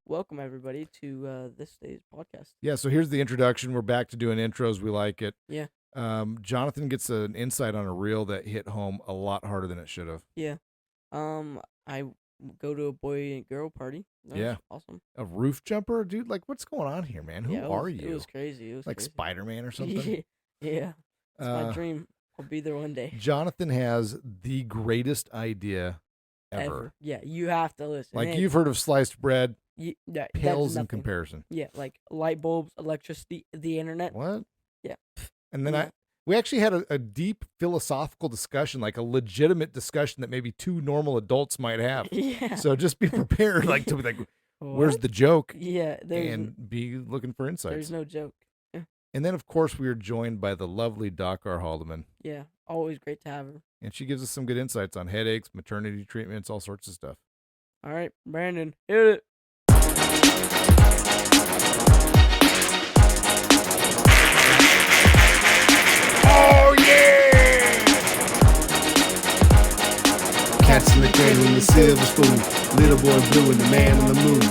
welcome everybody to this day's podcast. Yeah, so here's the introduction. We're back to doing intros. We like it. Yeah. Jonathan gets an insight on a reel that hit home a lot harder than it should have. Yeah. I go to a boy and girl party. That Yeah. was awesome. A roof jumper? Dude, like, what's going on here, man? Who Yeah, are you? It was crazy. It was like crazy. Spider-Man or something? Yeah. It's my dream. I'll be there one day. Jonathan has the greatest idea ever. Yeah, you have to listen. Like, you've heard of sliced bread. That Pales is in nothing. comparison. Yeah, like light bulbs, electricity, the internet. What? Yeah. And then Yeah. we actually had a deep philosophical discussion, like a legitimate discussion that maybe two normal adults might have. Yeah. So just be prepared, like, to be like, where's the joke? Yeah, And be looking for insights. there's no joke. And then, of course, we are joined by the lovely Dakar Haldeman. Yeah, always great to have her. And she gives us some good insights on headaches, maternity treatments, all sorts of stuff. All right, Brandon, hit it. Oh, yeah! Cats in the cradle in the silver spoon. Little boy blue and the man on the moon.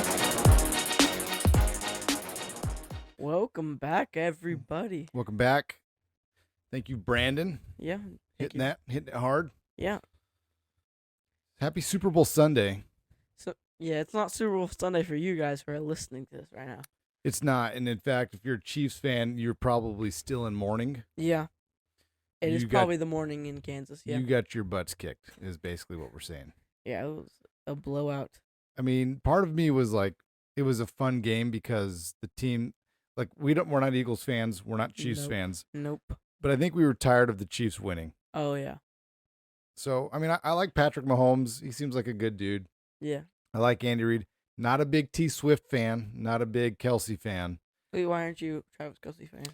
Welcome back, everybody. Welcome back. Thank you, Brandon. Yeah. Hitting it hard. Yeah. Happy Super Bowl Sunday. So, yeah, it's not Super Bowl Sunday for you guys who are listening to this right now. It's not. And in fact, if you're a Chiefs fan, you're probably still in mourning. Yeah. It is probably the morning in Kansas. Yeah. You got your butts kicked, is basically what we're saying. Yeah, it was a blowout. I mean, part of me was like, it was a fun game because the team, like, we're not Eagles fans. We're not Chiefs fans. Nope. But I think we were tired of the Chiefs winning. Oh, yeah. So, I mean, I like Patrick Mahomes. He seems like a good dude. Yeah. I like Andy Reid. Not a big T Swift fan. Not a big Kelsey fan. Wait, why aren't you a Travis Kelce fan?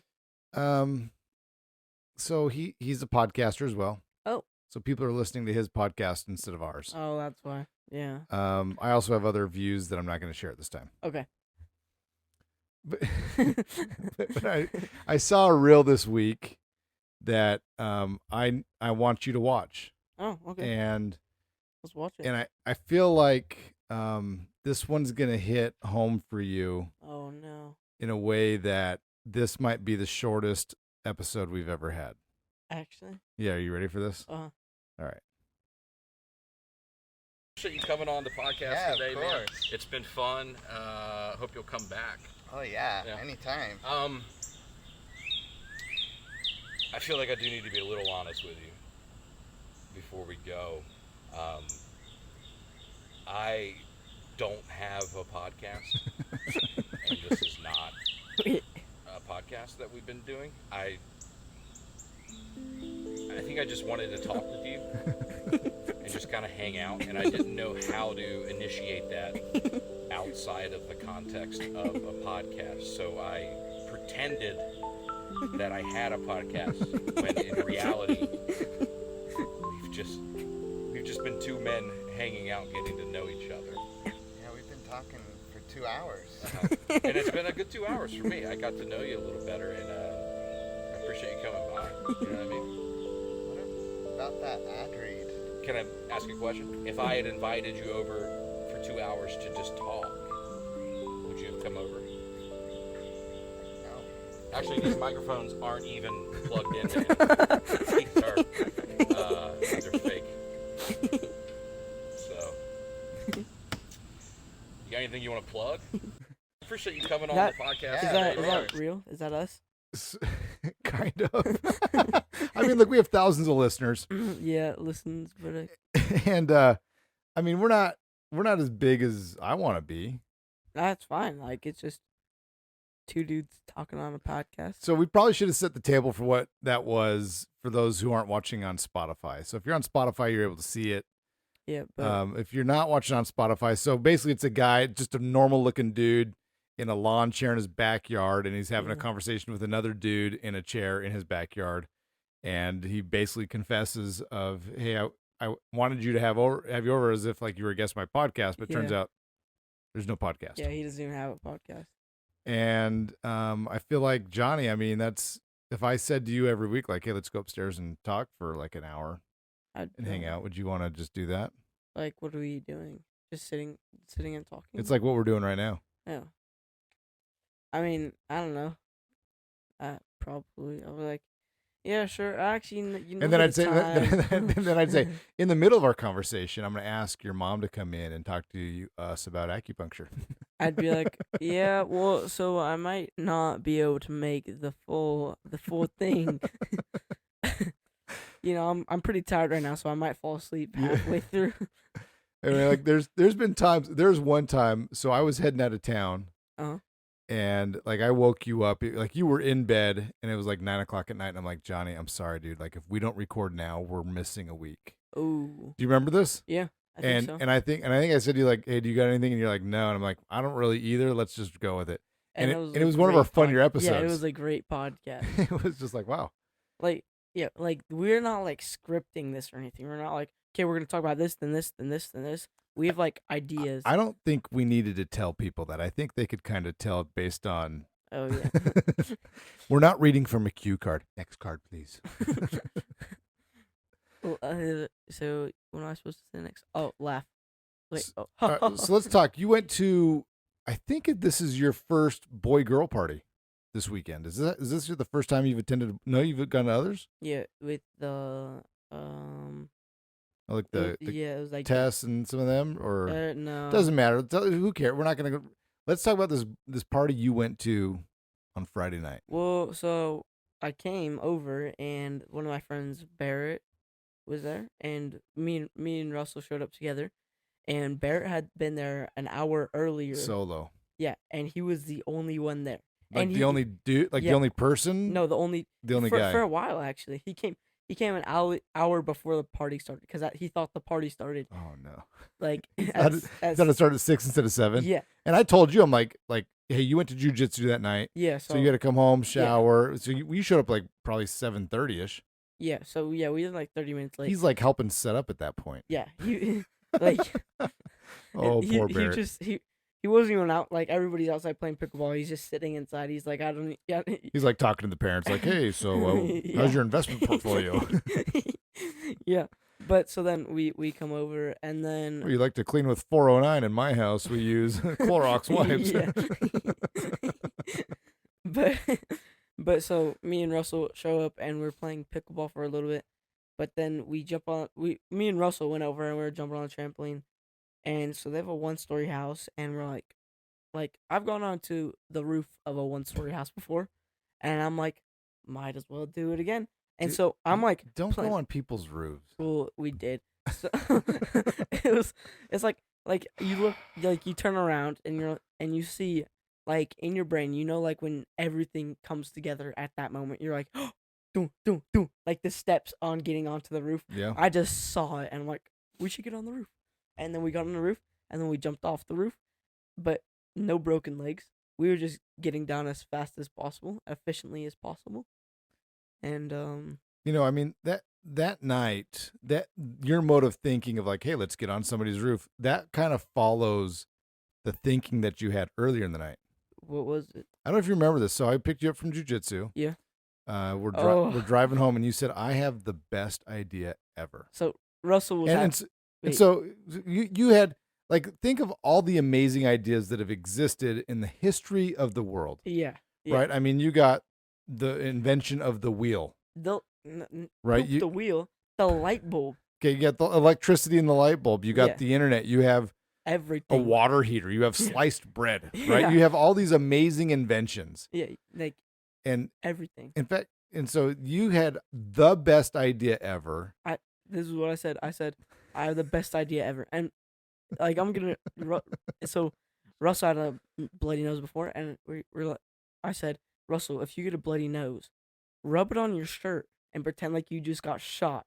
So he's a podcaster as well. Oh. So people are listening to his podcast instead of ours. Oh, that's why. Yeah. I also have other views that I'm not going to share at this time. Okay. But, but I saw a reel this week that I want you to watch. Oh, okay. And let's watch it. And I feel like this one's gonna hit home for you. Oh no. In a way that this might be the shortest episode we've ever had. Actually. Yeah, are you ready for this? Uh-huh. All right. Appreciate you coming on the podcast yeah, today, of man. course. It's been fun. Hope you'll come back. Oh yeah, anytime. I feel like I do need to be a little honest with you before we go. I don't have a podcast, and this is not a podcast that we've been doing. I think I just wanted to talk with you and just kind of hang out, and I didn't know how to initiate that outside of the context of a podcast. So I pretended that I had a podcast when in reality we've just been two men hanging out getting to know each other. Yeah, we've been talking for 2 hours. And it's been a good 2 hours for me. I got to know you a little better, and I appreciate you coming by. You know what I mean? What about that ad read? Can I ask a question? If I had invited you over for 2 hours to just talk, would you have come over? No. Actually, these microphones aren't even plugged in. These are fake. So, you got anything you want to plug? Appreciate you coming on the podcast. Yeah, Is that real? Is that us? Kind of. I mean, look, we have thousands of listeners. Yeah, listens, but and I mean, we're not as big as I want to be. that's fine. Like, it's just two dudes talking on a podcast. So we probably should have set the table for what that was for those who aren't watching on Spotify. So if you're on Spotify, you're able to see it. Yeah, but If you're not watching on Spotify, so basically it's a guy, just a normal looking dude in a lawn chair in his backyard, and he's having a conversation with another dude in a chair in his backyard, and he basically confesses of, hey, I wanted you to have you over as if like you were a guest on my podcast, but it turns out there's no podcast. Yeah, he doesn't even have a podcast. And I feel like, Johnny, I mean, that's, if I said to you every week, like, hey, let's go upstairs and talk for like an hour and hang out, would you want to just do that? Like, what are we doing? Just sitting and talking? It's like what we're doing right now. Yeah. I mean, I don't know. Probably. I was like, yeah, sure. Actually, you know, And then the I'd say, time. then I'd say, in the middle of our conversation, I'm going to ask your mom to come in and talk to us about acupuncture. I'd be like, yeah, well, so I might not be able to make the full thing. You know, I'm pretty tired right now, so I might fall asleep Yeah. halfway through. I mean, like, there's been times. There's one time, so I was heading out of town, Uh-huh. and like I woke you up, like you were in bed, and it was like 9 o'clock at night, and I'm like, Johnny, I'm sorry, dude. Like if we don't record now, we're missing a week. Ooh. Do you remember this? Yeah, I think so. And I think I said to you like, hey, do you got anything? And you're like, no. And I'm like, I don't really either. Let's just go with it. And it was one of our funnier episodes. Yeah, it was a great podcast. It was just like, wow. Like, yeah, like we're not like scripting this or anything. We're not like, okay, we're gonna talk about this, then this, then this, then this. We have like ideas. I don't think we needed to tell people that. I think they could kind of tell based on. Oh yeah. We're not reading from a cue card. Next card, please. Well, so what am I supposed to say next? Oh, laugh. Wait. Oh. So let's talk. You went to. I think this is your first boy-girl party this weekend. Is this the first time you've attended? No, you've gone to others. Yeah, with the Like the yeah, it was like Tess and some of them, or no, doesn't matter. Who cares? We're not gonna go. Let's talk about this party you went to on Friday night. Well, so I came over and one of my friends, Barrett, was there, and me and Russell showed up together, and Barrett had been there an hour earlier. Solo. Yeah, and he was the only one there. Like and the only dude, like yeah. the only person. No, the only guy for a while actually. He came an hour before the party started because he thought the party started. Oh no! Like thought it started at 6 instead of 7. Yeah. And I told you, I'm like, hey, you went to jujitsu that night. Yeah. So you got to come home, shower. Yeah. So you showed up like probably 7:30ish. Yeah. So yeah, we did like 30 minutes late. He's like helping set up at that point. Yeah. He like. Oh, poor Barrett. He wasn't even out. Like everybody's outside playing pickleball. He's just sitting inside. He's like, I don't. Yeah. He's like talking to the parents, like, hey, so how's your investment portfolio? Yeah. But so then we come over and then we like to clean with 409 in my house. We use Clorox wipes. But so me and Russell show up and we're playing pickleball for a little bit. But then me and Russell went over and we were jumping on a trampoline. And so they have a 1-story house, and we're like I've gone onto the roof of a 1-story house before, and I'm like, might as well do it again. And Dude, so I'm like, don't go on people's roofs. Well, we did. So it's like you look, like you turn around and you see, like in your brain, you know, like when everything comes together at that moment, you're like, oh, doom, like the steps on getting onto the roof. Yeah. I just saw it, and I'm like, we should get on the roof. And then we got on the roof, and then we jumped off the roof, but no broken legs. We were just getting down as fast as possible, efficiently as possible. And you know, I mean, that night, that your mode of thinking of like, hey, let's get on somebody's roof, that kind of follows the thinking that you had earlier in the night. What was it? I don't know if you remember this. So I picked you up from jujitsu. Yeah. We're driving home, and you said, I have the best idea ever. So Russell was and so you had, like, think of all the amazing ideas that have existed in the history of the world. Yeah. Right? I mean, you got the invention of the wheel. Right? The wheel, the light bulb. Okay, you got the electricity in the light bulb. You got the internet. You have everything. A water heater. You have sliced bread, right? Yeah. You have all these amazing inventions. Yeah, like and everything. In fact, and so you had the best idea ever. This is what I said. I said, I have the best idea ever. And like, I'm going to, so Russell had a bloody nose before, and I said, Russell, if you get a bloody nose, rub it on your shirt and pretend like you just got shot.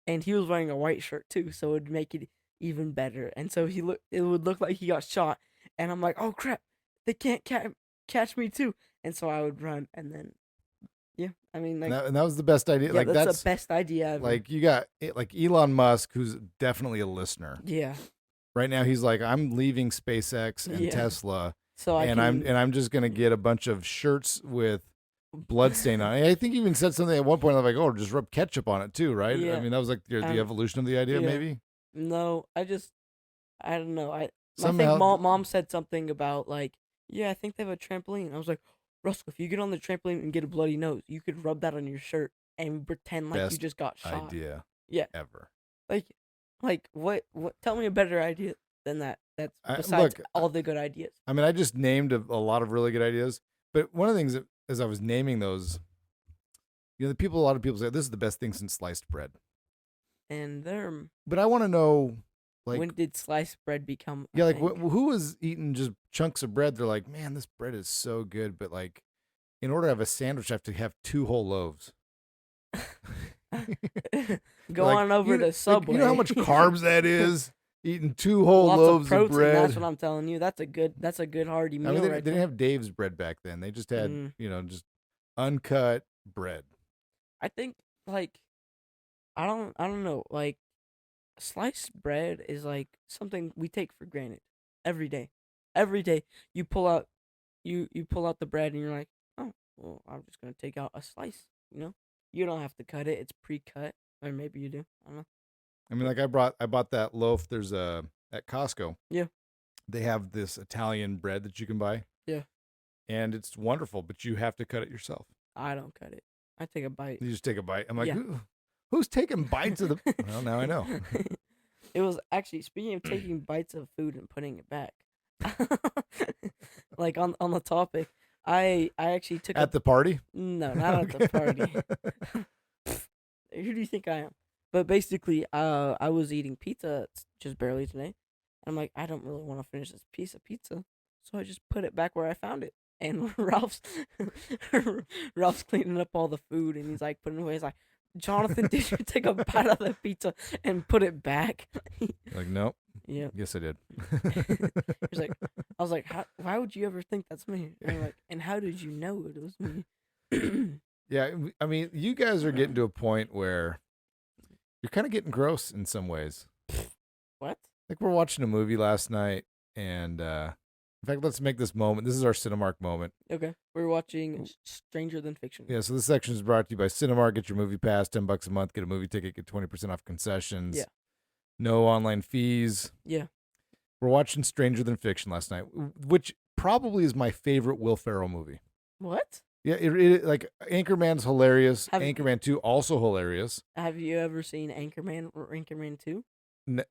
And he was wearing a white shirt too, so it would make it even better. And so it would look like he got shot. And I'm like, oh crap, they can't catch me too. And so I would run, and then, yeah, I mean, like, and that was the best idea. Yeah, like that's the best idea ever. Like, you got like Elon Musk, who's definitely a listener. Yeah. Right now, he's like, I'm leaving SpaceX and Tesla, so I'm just gonna get a bunch of shirts with bloodstain on it. I think he even said something at one point. I'm like, oh, just rub ketchup on it too, right? Yeah. I mean, that was like the evolution of the idea, maybe. No, I don't know. I think mom said something about like Yeah, I think they have a trampoline. I was like, Russell, if you get on the trampoline and get a bloody nose, you could rub that on your shirt and pretend like you Best just got shot. idea Yeah, ever. like, what? Tell me a better idea than that. That's besides Look, all the good ideas. I mean, I just named a lot of really good ideas, but one of the things that, as I was naming those, a lot of people say this is the best thing since sliced bread. And But I want to know, like, when did sliced bread become? yeah, a like thing? who was eating just chunks of bread? They're like, man, this bread is so good, but like, in order to have a sandwich, I have to have 2 whole loaves. Go Like, on over to Subway. you know how much carbs that is? Eating 2 whole Lots loaves of protein. bread. That's what I'm telling you. That's a good hearty I meal mean, they right didn't there. have Dave's bread back then. They just had, Mm. just uncut bread. I think like I don't know, like sliced bread is like something we take for granted every day. Every day you pull out you pull out the bread and you're like, "Oh, well, I'm just going to take out a slice," you know? You don't have to cut it. It's pre-cut, or maybe you do. I don't know. I mean, like I bought that loaf. There's at Costco. Yeah. They have this Italian bread that you can buy. Yeah. And it's wonderful, but you have to cut it yourself. I don't cut it. I take a bite. You just take a bite. I'm like, Yeah. who's taking bites of the? Well, now I know. It was actually, speaking of taking bites of food and putting it back. Like on the topic, I actually took At the party? No, not at the party. Who do you think I am? But basically, I was eating pizza just barely today. And I'm like, I don't really want to finish this piece of pizza, so I just put it back where I found it. And Ralph's cleaning up all the food, and he's like putting it away. He's like, Jonathan, did you take a bite of the pizza and put it back? Like, nope. Yeah. Yes, I did. He's like, I was like, why would you ever think that's me? And I'm like, and how did you know it was me? Yeah, I mean, you guys are getting to a point where you're kind of getting gross in some ways. What? Like we're watching a movie last night, and in fact, let's make this moment. This is our Cinemark moment. Okay, we're watching Stranger Than Fiction. Yeah, so this section is brought to you by Cinemark. Get your movie pass, $10 a month. Get a movie ticket, get 20% off concessions. Yeah. No online fees. Yeah. We're watching Stranger Than Fiction last night, which probably is my favorite Will Ferrell movie. What? Yeah, it like Anchorman's hilarious. Have- Anchorman 2 also hilarious. Have you ever seen Anchorman or Anchorman 2?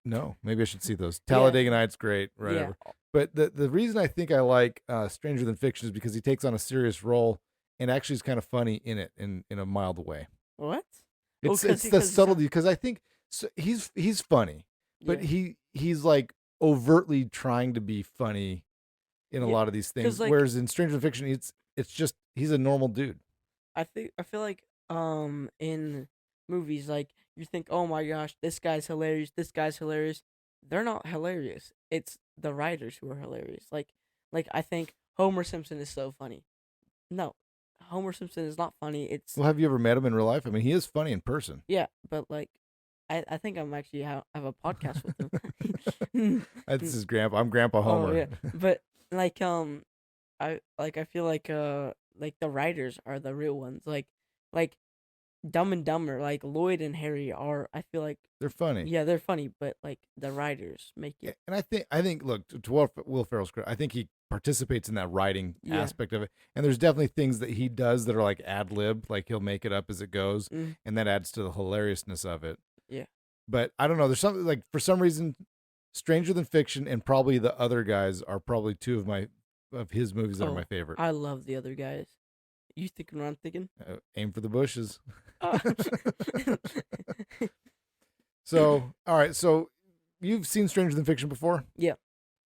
No, maybe I should see those. Talladega Nights, great, whatever. Yeah. But the reason I think I like Stranger Than Fiction is because he takes on a serious role and actually is kind of funny in it in a mild way. What? It's the subtlety because I think he's funny, but Yeah. he's like overtly trying to be funny in a lot of these things. like- Whereas in Stranger Than Fiction, it's just he's a normal dude. I feel like in movies, like, you think, oh my gosh, this guy's hilarious, this guy's hilarious. They're not hilarious. It's the writers who are hilarious. Like I think Homer Simpson is so funny. No, Homer Simpson is not funny. It's Well, have you ever met him in real life? I mean, he is funny in person. yeah, but like I think I'm actually have a podcast with him. That's his grandpa. I'm Grandpa Homer. Oh, yeah. But like I feel like the writers are the real ones. Like Dumb and Dumber, like Lloyd and Harry are, I feel like, They're funny. yeah, they're funny, but like the writers make it. And I think look, to Will Ferrell's credit, I think he participates in that writing Yeah. aspect of it. And there's definitely things that he does that are like ad lib, like he'll make it up as it goes, Mm. and that adds to the hilariousness of it. Yeah. But I don't know. There's something like for some reason, Stranger Than Fiction and probably the other guys are probably two of his movies that are Oh, my favorite. I love the other guys. You thinking what I'm thinking? Aim for the bushes. Oh. So, all right. So, you've seen Stranger Than Fiction before? Yeah.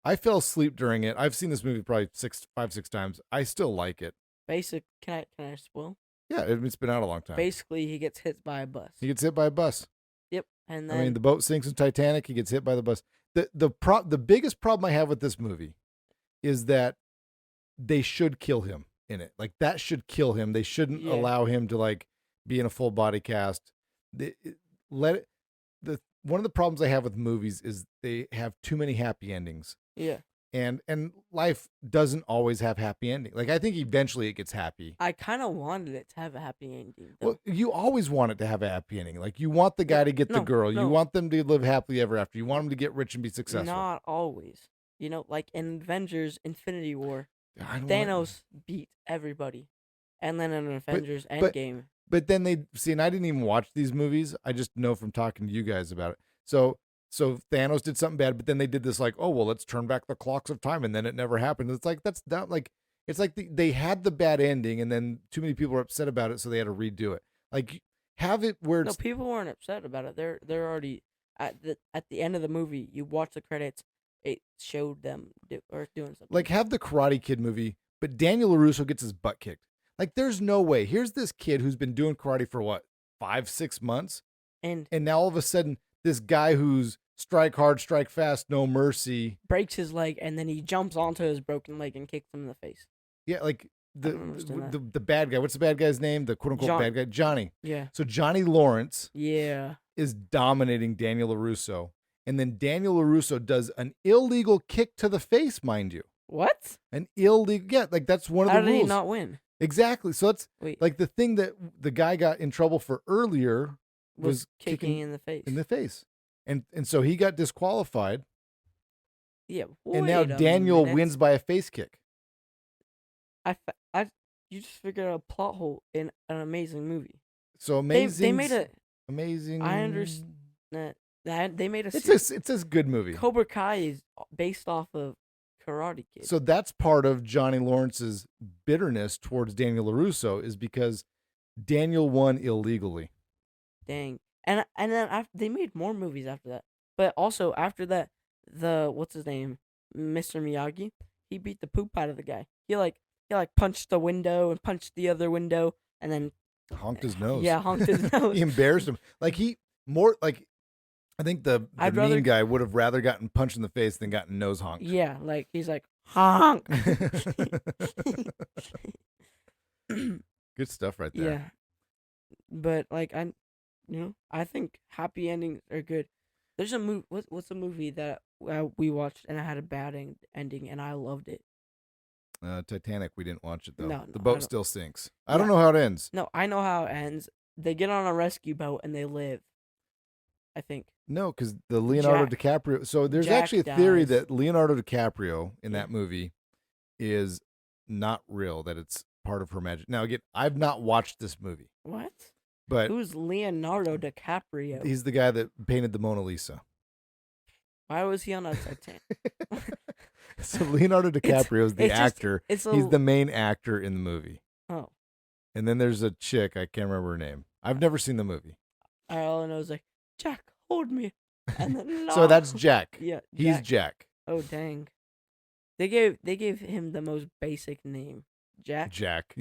I fell asleep during it. I've seen this movie probably 5-6 times. I still like it. Can I spoil? Yeah, it's been out a long time. Basically, he gets hit by a bus. He gets hit by a bus. Yep, and then I mean, the boat sinks in Titanic. He gets hit by the bus. The biggest problem I have with this movie is that they should kill him in it. Like that should kill him. They shouldn't Yeah. allow him to like be in a full body cast. One of the problems I have with movies is they have too many happy endings. yeah, And life doesn't always have happy ending. Like I think eventually it gets happy. I kind of wanted it to have a happy ending. Though. Well, you always want it to have a happy ending. Like you want the guy to get the No, girl. You no. want them to live happily ever after. You want them to get rich and be successful. Not always. You know, like in Avengers: Infinity War, I don't Thanos beat everybody, and then in Avengers but- Endgame. But then they see, and I didn't even watch these movies. I just know from talking to you guys about it. So Thanos did something bad, but then they did this like, oh well, let's turn back the clocks of time, and then it never happened. It's like that's not like it's like they had the bad ending, and then too many people were upset about it, so they had to redo it. Like have it where No, it's people weren't upset about it. They're already at the end of the movie. You watch the credits. It showed them doing something. like have the Karate Kid movie, but Daniel LaRusso gets his butt kicked. Like there's no way. Here's this kid who's been doing karate for what 5-6 months, and now all of a sudden this guy who's strike hard, strike fast, no mercy. breaks his leg, and then he jumps onto his broken leg and kicks him in the face. Yeah, like don't understand the bad guy. What's the bad guy's name? The quote unquote bad guy, Johnny. Yeah. So Johnny Lawrence Yeah. is dominating Daniel LaRusso, and then Daniel LaRusso does an illegal kick to the face, mind you. What? An illegal, yeah, like that's one of How the did rules. he not win? Exactly. So that's Wait. like the thing that the guy got in trouble for earlier Was kicking kicking in the face. in the face, and so he got disqualified, Yeah. and now wait a Daniel minute. wins by a face kick. You just figured out a plot hole in an amazing movie. So They amazing. made a. amazing. I understand that they made a. It's a good movie. Cobra Kai is based off of Karate Kid. So that's part of Johnny Lawrence's bitterness towards Daniel LaRusso is because Daniel won illegally. Dang. And then they made more movies after that. But also after that, what's his name, Mr. Miyagi, he beat the poop out of the guy. He punched the window and punched the other window and then Honked his nose. Yeah, honked his nose. He embarrassed him. I think the mean guy would have rather gotten punched in the face than gotten nose honked. Yeah, like he's like honk. Good stuff right there. Yeah. But like I think happy endings are good. There's a movie. What's a movie that we watched and it had a bad ending and I loved it. Titanic, we didn't watch it though. No, the I boat don't- still sinks. I don't know how it ends. No, I know how it ends. They get on a rescue boat and they live. I think. No, because the Leonardo DiCaprio. So there's Jack actually a theory dies. that Leonardo DiCaprio in Yeah. that movie is not real. That it's part of her magic. Now again, I've not watched this movie, What? but Who's Leonardo DiCaprio? he's the guy that painted the Mona Lisa. Why was he on a Titanic? So Leonardo DiCaprio is the it's just- actor. it's a- He's the main actor in the movie. Oh, And then there's a chick, I can't remember her name. I've never seen the movie. all I know is like Jack, hold me. And then So that's Jack. Yeah, He's Jack. Oh dang. They gave him the most basic name, Jack. Jack.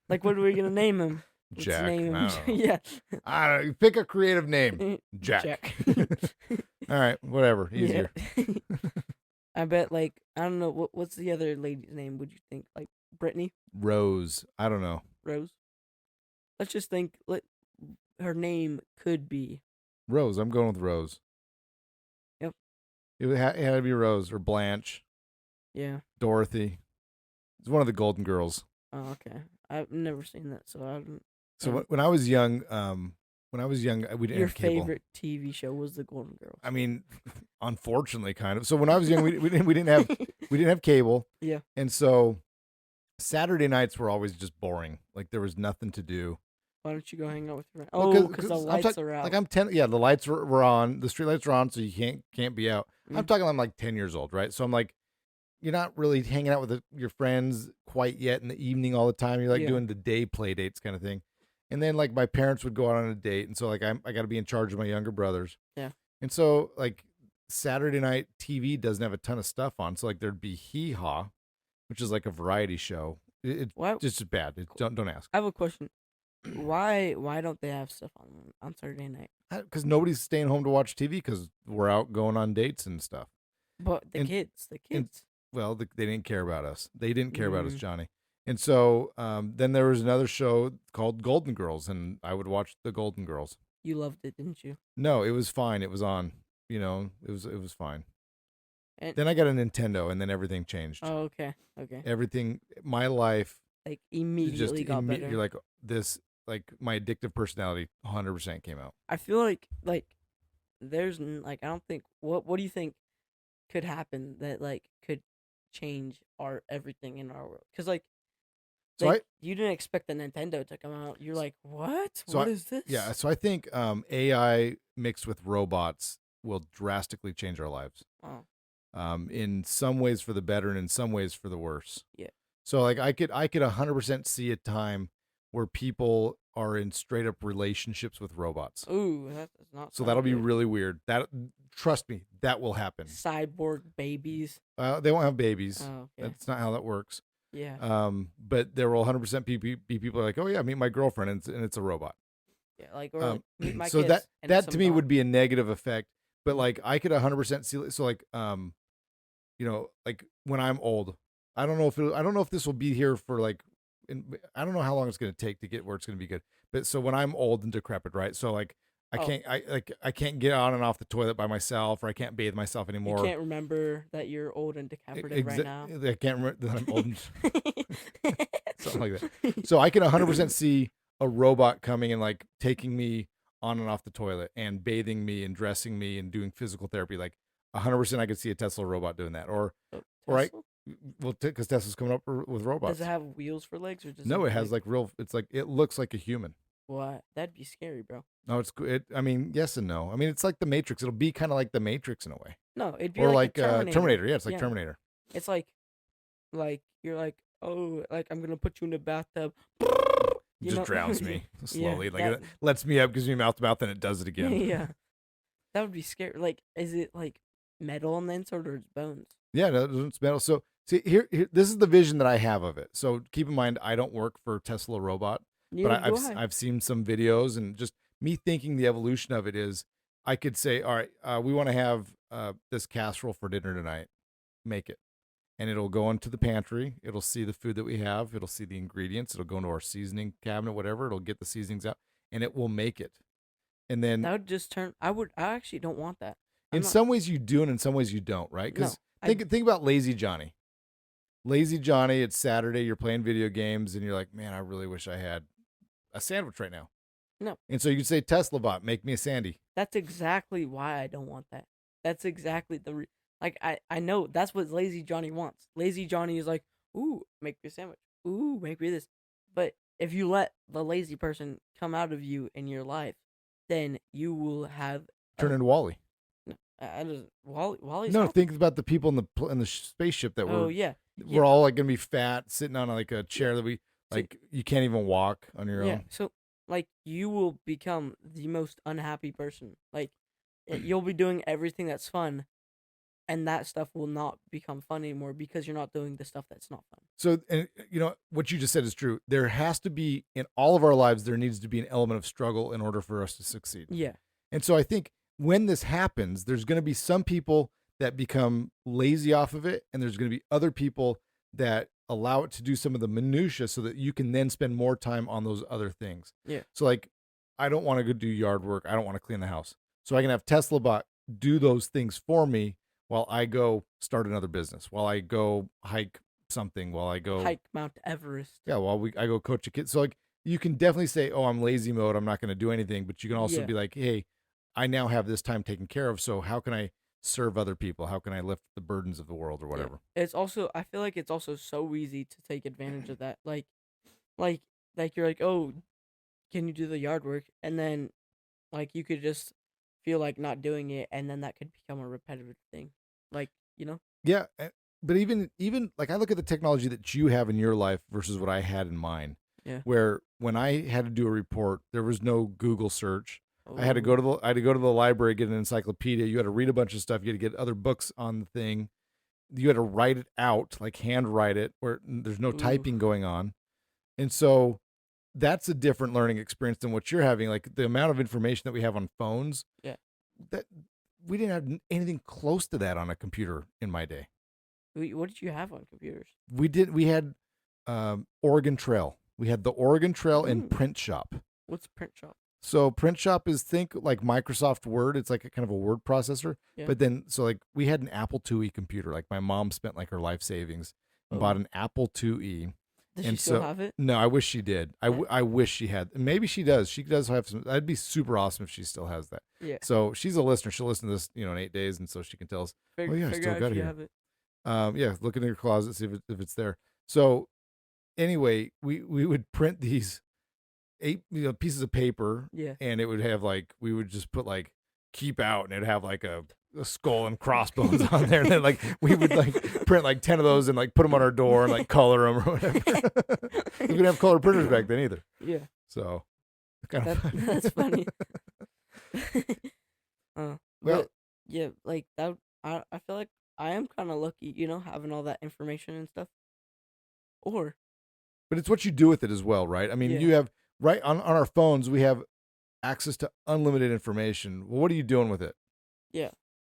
like what are we gonna name him? Let's Jack. name him. I don't know. Yeah. I don't know. Pick a creative name. Jack. All right, whatever. Easier. Yeah. I bet I don't know what's the other lady's name? Would you think like Brittany Rose. I don't know. Rose? Let's just think. Her name could be. Rose. I'm going with Rose. Yep. It had to be Rose or Blanche, Yeah. Dorothy. It's one of the Golden Girls. Oh, okay. I've never seen that, so I don't. So when I was young, we didn't Your have cable. favorite TV show was The Golden Girls. I mean, unfortunately, kind of. So when I was young, we didn't have cable. Yeah. And so Saturday nights were always just boring. Like there was nothing to do. Why don't you go hang out with your friends? Well, Oh, because the lights are out. Like I'm 10. Yeah, the lights were on. The street lights are on, so you can't be out. I'm Mm. talking. I'm like 10 years old, right? So I'm like, you're not really hanging out with your friends quite yet in the evening all the time. You're like Yeah. doing the day play dates kind of thing. And then like my parents would go out on a date, and so like I got to be in charge of my younger brothers. Yeah. And so like Saturday night TV doesn't have a ton of stuff on, so like there'd be Hee Haw, which is like a variety show. It's Why? just bad. Don't ask. I have a question. Why don't they have stuff on Saturday night? Because nobody's staying home to watch TV because we're out going on dates and stuff. But the And- kids. Well, they didn't care about us. They didn't care about us, Mm. Johnny. And so then there was another show called Golden Girls, and I would watch the Golden Girls. You loved it, didn't you? No, it was fine. It was on. You know, it was fine. And, Then I got a Nintendo, and then everything changed. oh, okay. Okay. Everything, my life, Like is immediately just got better. you're like this. Like my addictive personality, 100% came out. I feel like there's I don't think what do you think could happen that like could change our everything in our world. Because like, So you didn't expect the Nintendo to come out. You're like, what? So What is this? Yeah, so I think AI mixed with robots will drastically change our lives. Oh, In some ways for the better and in some ways for the worse. Yeah. So like I could 100% see a time where people are in straight up relationships with robots. ooh, that does not. So sound that'll be good. really weird. That trust me, that will happen. Cyborg babies. They won't have babies. Oh, okay. That's not how that works. Yeah. But there will 100% be people like, oh yeah, meet my girlfriend, and it's a robot. Yeah. Like, or like, meet my so kids. and it's that to some me dog. would be a negative effect. But like I could 100% see. So like like when I'm old, I don't know if this will be here for like, I don't know how long it's going to take to get where it's going to be good. But so when I'm old and decrepit, right? So like I can't get on and off the toilet by myself, or I can't bathe myself anymore. You can't remember that you're old and decapitated right now. I can't remember that I'm old. Something like that. So I can 100% see a robot coming and like taking me on and off the toilet and bathing me and dressing me and doing physical therapy. Like 100% I could see a Tesla robot doing that. Or right. Well, because Tesla's coming up with robots. Does it have wheels for legs or just no? It has like real. It's like it looks like a human. What? That'd be scary, bro. No, it's good. I mean, yes and no. I mean, it's like the Matrix. It'll be kind of like the Matrix in a way. No, it'd be or like, like Terminator. Yeah, it's like Yeah. Terminator. It's like you're like, oh, like I'm gonna put you in the bathtub. Just drowns me slowly. Yeah, like that- it lets me up, gives me mouth to mouth, and it does it again. Yeah, that would be scary. Like, is it like metal on the inside or it's bones? Yeah, no, it's metal. So see here, this is the vision that I have of it. So keep in mind, I don't work for Tesla Robot, but I've seen some videos, and just me thinking the evolution of it is, I could say, all right, we want to have this casserole for dinner tonight. Make it. And it'll go into the pantry. It'll see the food that we have. It'll see the ingredients. It'll go into our seasoning cabinet, whatever. It'll get the seasonings out, and it will make it. And then That would just turn. I actually don't want that. in some ways you do, and in some ways you don't, right? Because think about Lazy Johnny. Lazy Johnny, it's Saturday. You're playing video games, and you're like, man, I really wish I had a sandwich right now. No. And so you say, Tesla bot, make me a sandy. That's exactly why I don't want that. That's exactly like I know that's what Lazy Johnny wants. Lazy Johnny is like, ooh, make me a sandwich. Ooh, make me this. But if you let the lazy person come out of you in your life, then you will have Turn into Wally. No, I just Wally's No, happy. think about the people in the spaceship that Oh were. yeah. We're all like gonna be fat, sitting on like a chair that we like. You can't even walk on your Yeah. own. So like you will become the most unhappy person. Like you'll be doing everything that's fun, and that stuff will not become fun anymore because you're not doing the stuff that's not fun. So, and what you just said is true. There has to be, in all of our lives, there needs to be an element of struggle in order for us to succeed. Yeah. And so I think when this happens, there's going to be some people that become lazy off of it, and there's going to be other people that allow it to do some of the minutia so that you can then spend more time on those other things. Yeah. So like, I don't want to go do yard work. I don't want to clean the house. So I can have Tesla bot do those things for me while I go start another business, while I go hike something, while I go hike Mount Everest. Yeah, I go coach a kid. So like, you can definitely say, oh, I'm lazy mode, I'm not going to do anything. But you can also be like, hey, I now have this time taken care of. So how can I serve other people? How can I lift the burdens of the world or whatever? Yeah. It's also, I feel like it's also so easy to take advantage of that. Like you're like, oh, can you do the yard work? And then like you could just feel like not doing it, and then that could become a repetitive thing. Like, Yeah, but even like, I look at the technology that you have in your life versus what I had in mine. Yeah. Where when I had to do a report, there was no Google search. I had to go to the library, get an encyclopedia. You had to read a bunch of stuff. You had to get other books on the thing. You had to write it out, like hand write it, where there's no typing going on. And so that's a different learning experience than what you're having. Like the amount of information that we have on phones. Yeah. That we didn't have anything close to that on a computer in my day. What did you have on computers? We had Oregon Trail. We had the Oregon Trail and Print Shop. What's Print Shop? So Print Shop is, think like Microsoft Word. It's like a kind of a word processor. Yeah. But then, so like we had an Apple IIe computer. Like my mom spent like her life savings and bought an Apple IIe. Does she still have it? No, I wish she did. I wish she had. Maybe she does. She does have some. That'd be super awesome if she still has that. Yeah. So she's a listener. She'll listen to this, in 8 days, and so she can tell us. Oh yeah, I still got it here. Have it. Look in your closet, see if it's there. So anyway, we would print these 8 pieces of paper, Yeah. and it would have like, we would just put like keep out, and it'd have like a skull and crossbones on there, and then like we would like print like 10 of those and like put them on our door and like color them or whatever. We didn't have color printers back then either. Yeah. So kind of That's funny. Well- But yeah, like that. I feel like I am kind of lucky, having all that information and stuff. Or But it's what you do with it as well, right? I mean, Yeah. you have right on our phones, we have access to unlimited information. Well, what are you doing with it?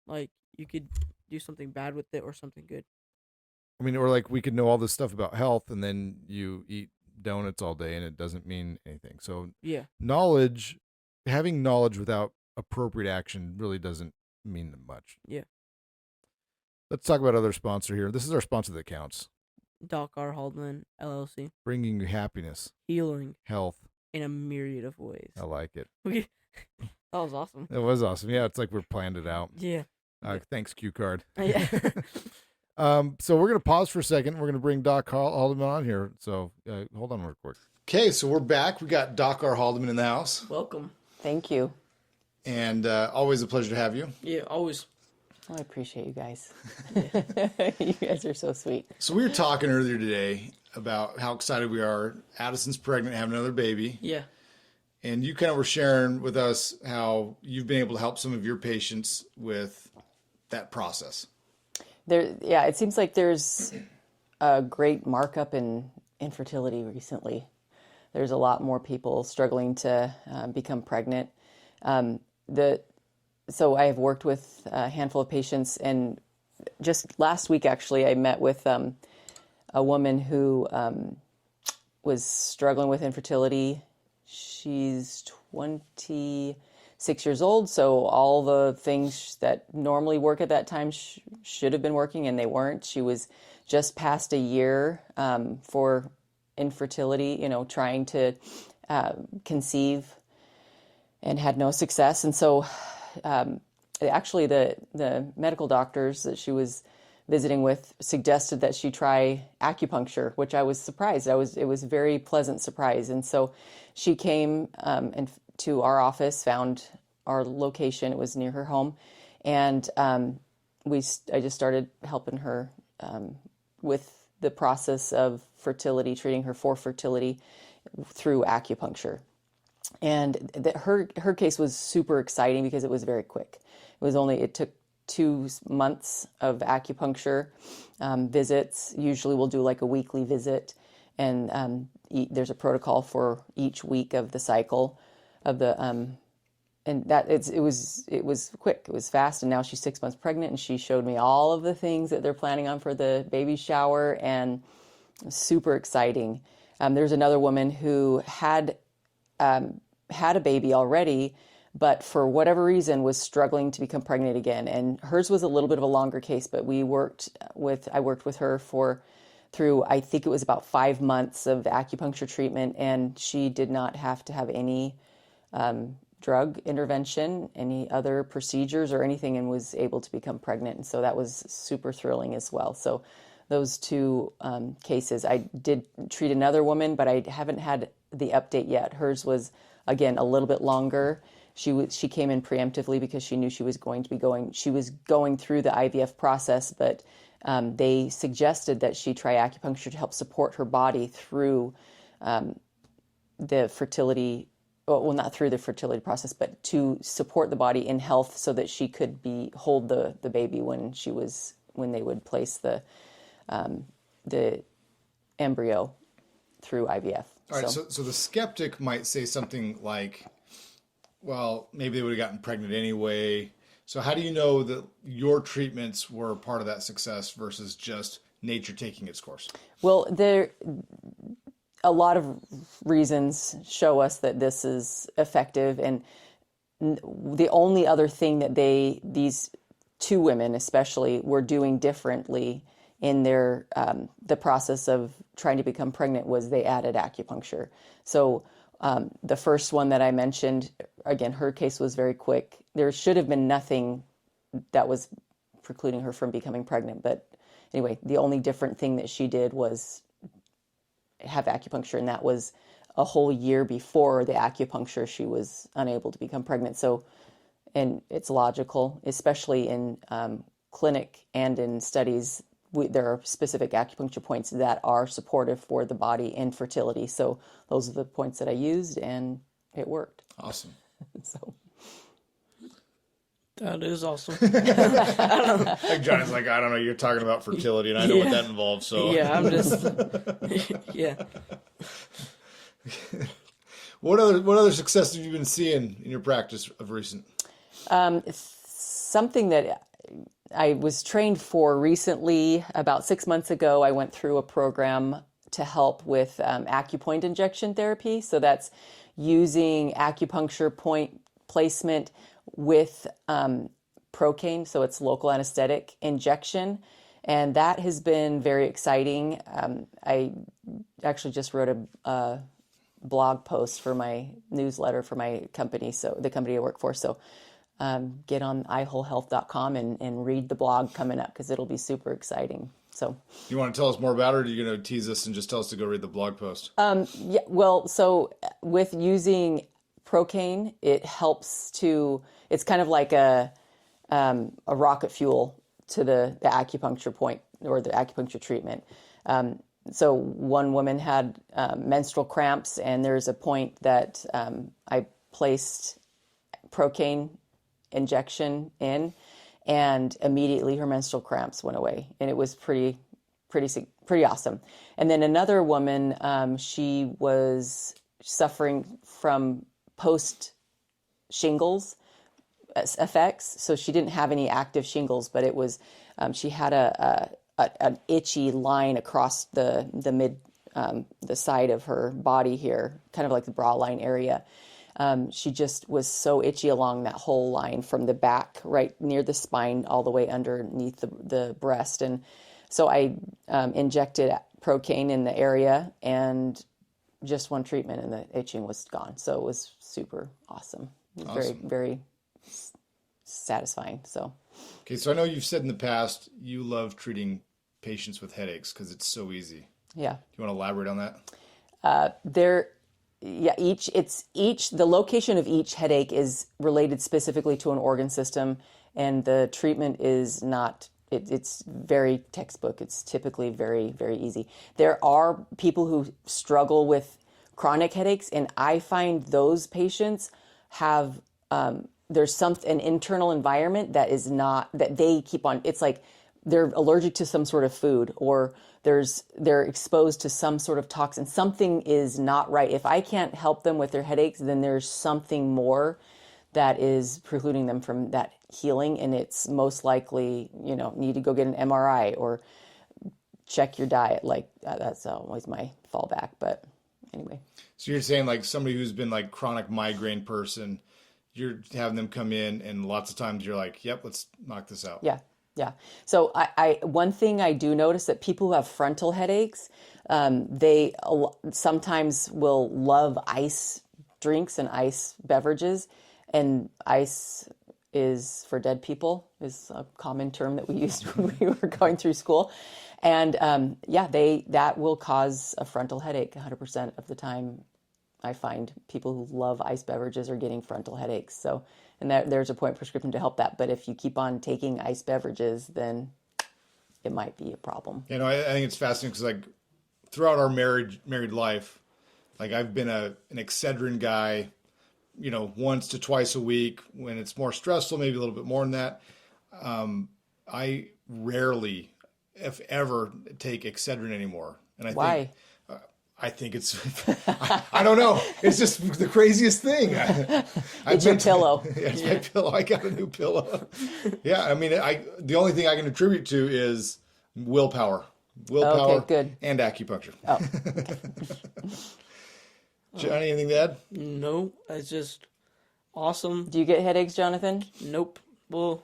like you could do something bad with it or something good. I mean, or like we could know all this stuff about health, and then you eat donuts all day and it doesn't mean anything. So Yeah. having knowledge without appropriate action really doesn't mean much. Yeah. Let's talk about other sponsor here. This is our sponsor that counts. Doc R. Haldeman LLC, Bringing you happiness, healing health. in a myriad of ways. I like it. That was awesome. It was awesome. Yeah, it's like we planned it out. Yeah. Thanks, Q Card. Yeah. So we're going to pause for a second. We're going to bring Doc Haldeman on here. So hold on real quick. Okay, so we're back. We got Doc R. Haldeman in the house. Welcome. Thank you. And always a pleasure to have you. Yeah, always. Oh, I appreciate you guys. You guys are so sweet. So we were talking earlier today about how excited we are. Addison's pregnant, having another baby. Yeah. And you kind of were sharing with us how you've been able to help some of your patients with that process. It seems like there's a great markup in infertility recently. There's a lot more people struggling to become pregnant. So I have worked with a handful of patients, and just last week, actually, I met with a woman who was struggling with infertility. She's 26 years old, so all the things that normally work at that time should have been working, and they weren't. She was just past a year for infertility, trying to conceive, and had no success. And so actually the medical doctors that she was visiting with suggested that she try acupuncture, which I was surprised. It was a very pleasant surprise. And so she came to our office, found our location. It was near her home. And I just started helping her with the process of fertility, treating her for fertility through acupuncture. And her case was super exciting because it was very quick. It took 2 months of acupuncture visits. Usually we'll do like a weekly visit, and there's a protocol for each week of the cycle of the and that it was quick. It was fast. And now she's 6 months pregnant, and she showed me all of the things that they're planning on for the baby shower, and super exciting. There's another woman who had a baby already, but for whatever reason was struggling to become pregnant again. And hers was a little bit of a longer case, but I worked with her through, I think it was about 5 months of acupuncture treatment, and she did not have to have any drug intervention, any other procedures or anything, and was able to become pregnant. And so that was super thrilling as well. So those 2 cases. I did treat another woman, but I haven't had the update yet. Hers was, again, a little bit longer. She came in preemptively because she knew she was going through the IVF process, but they suggested that she try acupuncture to help support her body through the fertility, well, not through the fertility process, but to support the body in health so that she could hold the baby when they would place the embryo through IVF. All right, so the skeptic might say something like, well, maybe they would have gotten pregnant anyway. So how do you know that your treatments were part of that success versus just nature taking its course? Well, a lot of reasons show us that this is effective, and the only other thing that these 2 women especially were doing differently in their the process of trying to become pregnant was they added acupuncture. So the first one that I mentioned, again, her case was very quick. There should have been nothing that was precluding her from becoming pregnant, but anyway, the only different thing that she did was have acupuncture, and that was a whole year before the acupuncture. She was unable to become pregnant. So, and it's logical, especially in clinic and in studies. There are specific acupuncture points that are supportive for the body and fertility. So those are the points that I used, and it worked. Awesome. So That is awesome. Like Johnny's like, I don't know, you're talking about fertility, and I know what that involves. So Yeah, I'm just yeah. What other success have you been seeing in your practice of recent? Something that I was trained for recently, about 6 months ago, I went through a program to help with acupoint injection therapy. So that's using acupuncture point placement with procaine, so it's local anesthetic injection. And that has been very exciting. I actually just wrote a blog post for my newsletter for my company, so the company I work for. So get on iwholehealth.com and read the blog coming up, because it'll be super exciting. So You want to tell us more about it, or are you going to tease us and just tell us to go read the blog post? yeah, well, so with using procaine, it helps to, it's kind of like a rocket fuel to the acupuncture point or the acupuncture treatment. So one woman had menstrual cramps, and there's a point that I placed procaine injection in, and immediately her menstrual cramps went away, and it was pretty awesome. And then another woman, she was suffering from post shingles effects, so she didn't have any active shingles, but it was she had an itchy line across the mid the side of her body here, kind of like the bra line area. She just was so itchy along that whole line from the back, right near the spine, all the way underneath the breast. And so I injected procaine in the area, and just one treatment and the itching was gone. So it was super awesome. It was very, very satisfying. So. Okay, so I know you've said in the past you love treating patients with headaches because it's so easy. Yeah. Do you want to elaborate on that? The location of each headache is related specifically to an organ system, and the treatment is not, it's very textbook. It's typically very, very easy. There are people who struggle with chronic headaches, and I find those patients have, there's an internal environment that is not, that they keep on, it's like they're allergic to some sort of food, or they're exposed to some sort of toxin. Something is not right. If I can't help them with their headaches, then there's something more that is precluding them from that healing, and it's most likely, need to go get an MRI or check your diet. Like that's always my fallback. But anyway. So you're saying like somebody who's been like chronic migraine person, you're having them come in, and lots of times you're like, yep, let's knock this out. Yeah. Yeah. So I one thing I do notice that people who have frontal headaches, they sometimes will love ice drinks and ice beverages, and ice is for dead people is a common term that we used when we were going through school. And that will cause a frontal headache 100% of the time. I find people who love ice beverages are getting frontal headaches. So, and there's a point prescription to help that. But if you keep on taking ice beverages, then it might be a problem. I think it's fascinating because like throughout our married life, like I've been an Excedrin guy, once to twice a week. When it's more stressful, maybe a little bit more than that. I rarely, if ever, take Excedrin anymore. And Why? I think it's, I don't know. It's just the craziest thing. It's your pillow. It's my pillow. I got a new pillow. Yeah. I mean, the only thing I can attribute to is willpower. Okay, good. And acupuncture. Oh. Johnny, anything to add? No, it's just awesome. Do you get headaches, Jonathan? Nope. Well,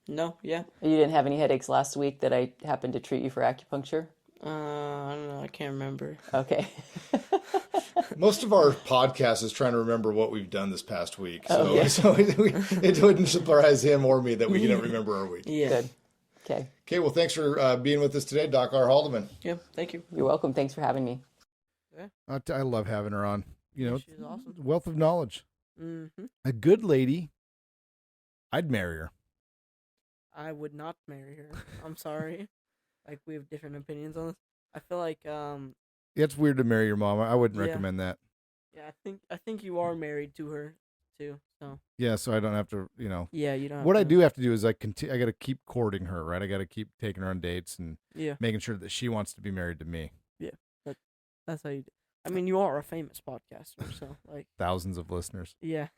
no, yeah. You didn't have any headaches last week that I happened to treat you for acupuncture? I don't know. I can't remember. Okay. Most of our podcast is trying to remember what we've done this past week. So, Okay. it wouldn't surprise him or me that we can't remember our week. Yeah. Good. Okay. Okay, well, thanks for being with us today, Doc R. Haldeman. Yeah, thank you. You're welcome. Thanks for having me. I love having her on. You know, she's awesome. Wealth of knowledge. Mm-hmm. A good lady. I'd marry her. I would not marry her. I'm sorry. Like, we have different opinions on this. I feel like It's weird to marry your mom. I wouldn't Yeah. recommend that. yeah, I think you are married to her too. So Yeah, so I don't have to, you know. yeah, you don't. What I have to- do have to do is I got to keep courting her, right? I got to keep taking her on dates and Yeah, making sure that she wants to be married to me. that's how you. I mean, you are a famous podcaster, so like, Thousands of listeners. yeah.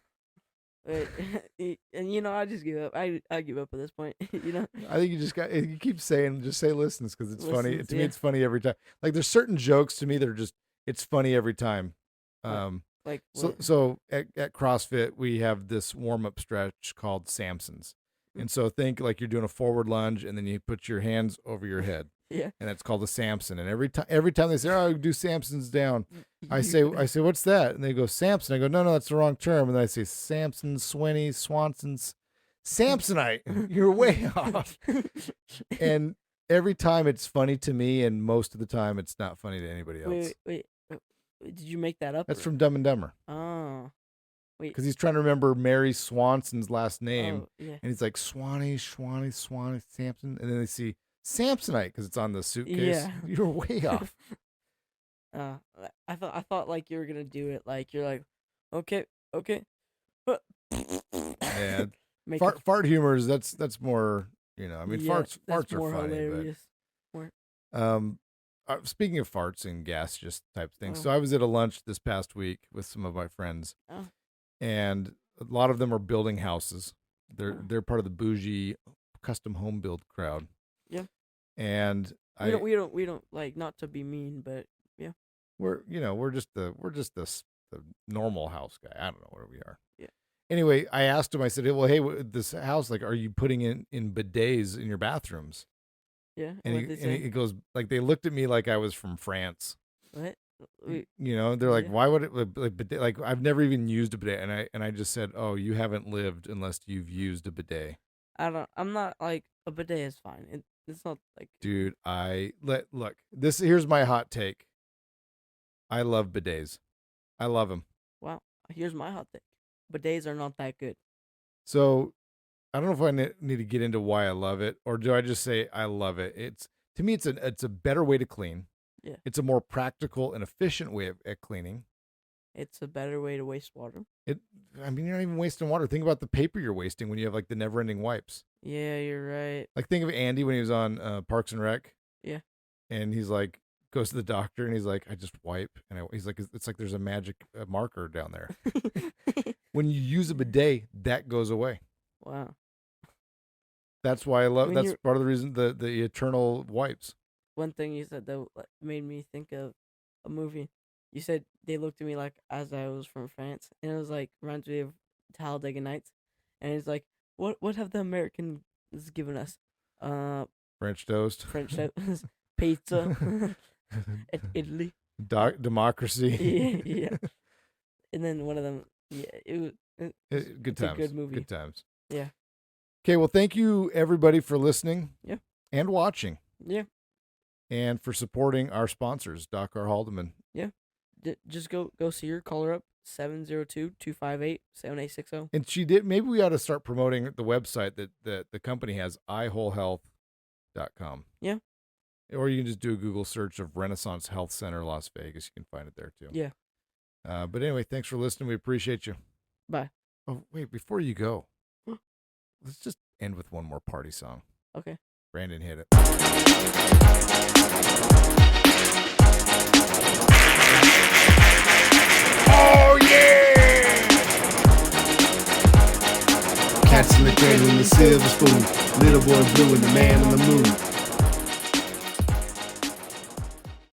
And I just give up. I give up at this point. I think you keep saying, just say listens because it's funny. Listens, To me, yeah. it's funny every time. Like there's certain jokes to me that are just, it's funny every time. Like So at CrossFit, we have this warm-up stretch called Samson's. And so think like you're doing a forward lunge and then you put your hands over your head. Yeah. And that's called a Samson. And every time they say, "Oh, do Samson's down," I say, "What's that?" And they go, "Samson." I go, "No, that's the wrong term." And then I say, "Samson, Swinney, Swanson's, Samsonite." You're way off. And every time it's funny to me, and most of the time it's not funny to anybody else. wait. Did you make that up? That's or- from Dumb and Dumber. Oh. Wait. Because he's trying to remember Mary Swanson's last name. Oh, yeah. And he's like, Swanee, Samson. And then they see Samsonite because it's on the suitcase. Yeah. You're way off. I thought like you were gonna do it like you're like, okay. Yeah. Make Fart humor is that's more, I mean, yeah, farts that's are more funny. hilarious. But speaking of farts and gaseous type things, Oh. so I was at a lunch this past week with some of my friends, Oh. and a lot of them are building houses. Oh. They're part of the bougie custom home build crowd. Yeah. And We don't like, not to be mean, but we're just the normal house guy. I don't know where we are. Yeah. Anyway, I asked him. I said, "Well, hey, this house, like, are you putting in bidets in your bathrooms?" yeah. And What'd they say? he goes, like, they looked at me like I was from France. What? Wait, They're like, Yeah. "Why would it like bidet? Like, I've never even used a bidet." And I just said, "Oh, you haven't lived unless you've used a bidet." I'm not like, a bidet is fine. It's not like, Dude, look. Here's my hot take. I love bidets. I love them. wow. Here's my hot take. Bidets are not that good. So I don't know if I need to get into why I love it, or do I just say I love it? To me, it's a better way to clean. Yeah. It's a more practical and efficient way at cleaning. It's a better way to waste water. I mean, you're not even wasting water. Think about the paper you're wasting when you have like the never-ending wipes. Yeah, you're right. Like think of Andy when he was on Parks and Rec. Yeah. And he's like, goes to the doctor and he's like, I just wipe, and he's like, it's like there's a magic marker down there. When you use a bidet, that goes away. Wow. That's why I love. When That's you're- part of the reason the eternal wipes. One thing you said that made me think of a movie. You said they looked at me like as I was from France, and it was like reminds me of Talladega Nights, and it's like, what have the Americans given us? French toast, French toast, pizza, Italy. Democracy. Yeah. And then one of them, yeah, it was Good it's a times. good movie. Good times. Yeah. Okay, well, thank you everybody for listening. Yeah. And watching, yeah. and for supporting our sponsors, Doc R. Haldeman. Just go see her. Call her up 702-258-7860. And she did. Maybe we ought to start promoting the website that the company has, iWholeHealth.com. Yeah. Or you can just do a Google search of Renaissance Health Center, Las Vegas. You can find it there too. Yeah. But anyway, thanks for listening. We appreciate you. Bye. Oh, wait, before you go, let's just end with one more party song. Okay. Brandon hit it. Oh, yeah! Cats in the cradle and the silver spoon. Little boy blue and the man on the moon.